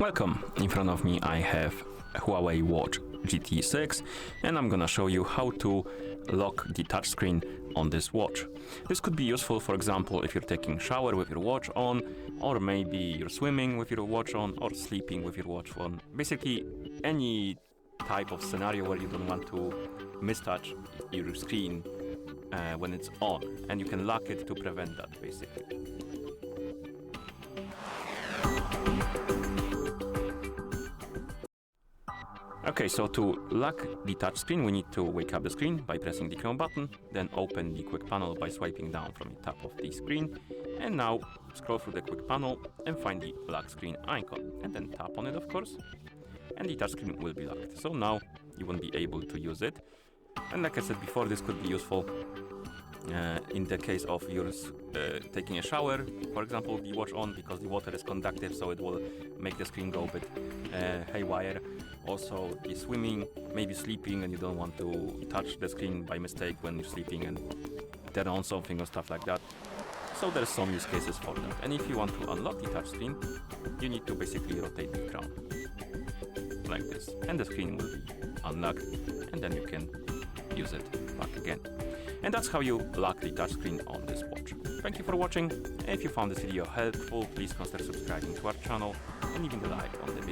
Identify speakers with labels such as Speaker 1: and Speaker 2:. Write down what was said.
Speaker 1: Welcome. In front of me I have HUAWEI Watch GT 6 and I'm gonna show you how to lock the touchscreen on this watch. This could be useful, for example, if you're taking a shower with your watch on, or maybe you're swimming with your watch on, or sleeping with your watch on. Basically any type of scenario where you don't want to mistouch your screen when it's on, and you can lock it to prevent that basically. Okay, so to lock the touchscreen, we need to wake up the screen by pressing the Chrome button, then open the quick panel by swiping down from the top of the screen, and now scroll through the quick panel and find the lock screen icon, and then tap on it, of course, and the touchscreen will be locked. So now you won't be able to use it, and like I said before, this could be useful in the case of yours taking a shower, for example, the watch on, because the water is conductive, so it will make the screen go a bit haywire. Also, the swimming, maybe sleeping, and you don't want to touch the screen by mistake when you're sleeping and turn on something or stuff like that. So there's some use cases for that. And if you want to unlock the touchscreen, you need to basically rotate the crown like this, and the screen will be unlocked, and then you can use it back again. And that's how you lock the touchscreen on this watch. Thank you for watching. If you found this video helpful, please consider subscribing to our channel and leaving a like on the video.